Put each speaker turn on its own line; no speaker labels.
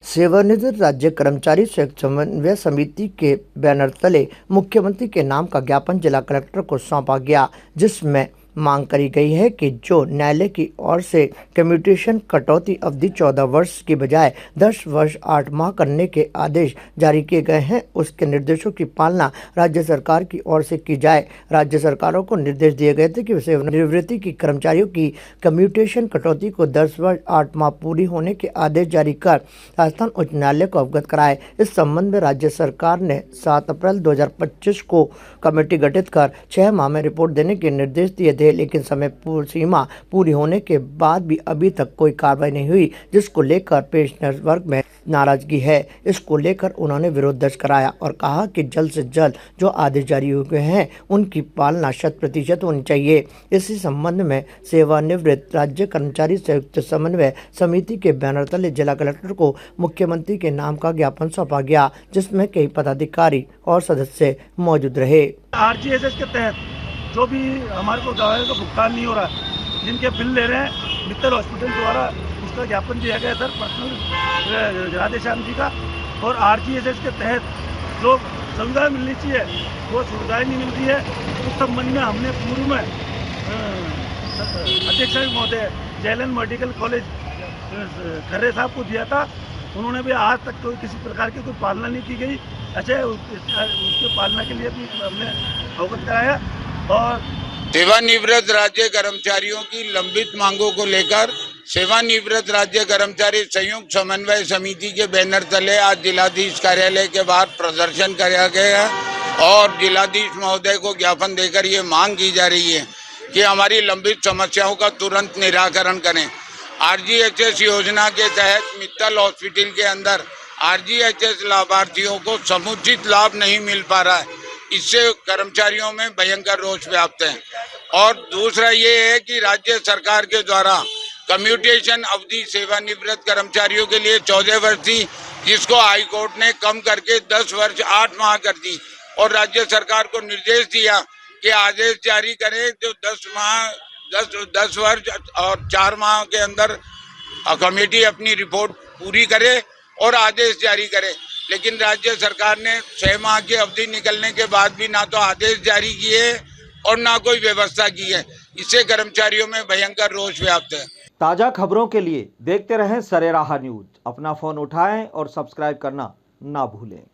सेवानिवृत्त राज्य कर्मचारी संयुक्त समन्वय समिति के बैनर तले मुख्यमंत्री के नाम का ज्ञापन जिला कलेक्टर को सौंपा गया, जिसमें मांग करी गई है कि जो न्यायालय की ओर से कम्यूटेशन कटौती अवधि 14 वर्ष की बजाय 10 वर्ष 8 माह करने के आदेश जारी किए गए हैं, उसके निर्देशों की पालना राज्य सरकार की ओर से की जाए। राज्य सरकारों को निर्देश दिए गए थे कि सेवानिवृत्ति की कर्मचारियों की कम्यूटेशन कटौती को 10 वर्ष 8 माह पूरी होने के आदेश जारी कर राजस्थान उच्च न्यायालय को अवगत कराए। इस संबंध में राज्य सरकार ने 7 अप्रैल 2025 को कमेटी गठित कर 6 माह में रिपोर्ट देने के निर्देश दिए थे, लेकिन समय सीमा पूरी होने के बाद भी अभी तक कोई कार्रवाई नहीं हुई, जिसको लेकर पेंशनर्स वर्ग में नाराजगी है। इसको लेकर उन्होंने विरोध दर्ज कराया और कहा कि जल्द से जल्द जो आदेश जारी हुए हैं उनकी पालना 100% होनी चाहिए। इसी संबंध में सेवानिवृत्त राज्य कर्मचारी संयुक्त समन्वय समिति के बैनर तले जिला कलेक्टर को मुख्यमंत्री के नाम का ज्ञापन सौंपा गया, जिसमें कई पदाधिकारी और सदस्य मौजूद रहे।
आरजीएसएस के तहत जो भी हमारे को दवाइयों का भुगतान नहीं हो रहा, जिनके बिल ले रहे हैं मित्तल हॉस्पिटल द्वारा, उसका ज्ञापन दिया गया सर पर्सनल राधेश्याम जी का। और आरजीएसएस के तहत जो सुविधाएं मिलनी चाहिए वो सुविधाएं नहीं मिल रही है। उस संबंध में हमने पूर्व में अध्यक्ष महोदय जेएलएन मेडिकल कॉलेज खर्रे साहब को दिया था, उन्होंने भी आज तक कोई किसी प्रकार की कोई पालना नहीं की गई। अच्छा, उसके पालना के लिए भी हमने अवगत कराया। और
सेवानिवृत्त राज्य कर्मचारियों की लंबित मांगों को लेकर सेवानिवृत्त राज्य कर्मचारी संयुक्त समन्वय समिति के बैनर तले आज जिलाधीश कार्यालय के बाहर प्रदर्शन किया गया है और जिलाधीश महोदय को ज्ञापन देकर ये मांग की जा रही है कि हमारी लंबित समस्याओं का तुरंत निराकरण करें। आरजीएचएस योजना के तहत मित्तल हॉस्पिटल के अंदर आरजीएचएस लाभार्थियों को समुचित लाभ नहीं मिल पा रहा है, इससे कर्मचारियों में भयंकर रोष व्याप्त है। और दूसरा ये है कि राज्य सरकार के द्वारा कम्यूटेशन अवधि सेवानिवृत्त कर्मचारियों के लिए 14 वर्ष थी, जिसको हाई कोर्ट ने कम करके 10 वर्ष 8 माह कर दी और राज्य सरकार को निर्देश दिया कि आदेश जारी करें जो 10 वर्ष और 4 माह के अंदर कमेटी अपनी रिपोर्ट पूरी करे और आदेश जारी करे। लेकिन राज्य सरकार ने 6 माह की अवधि निकलने के बाद भी ना तो आदेश जारी किए और ना कोई व्यवस्था की है, इससे कर्मचारियों में भयंकर रोष व्याप्त है।
ताज़ा खबरों के लिए देखते रहें सरेराह न्यूज। अपना फोन उठाएं और सब्सक्राइब करना ना भूलें।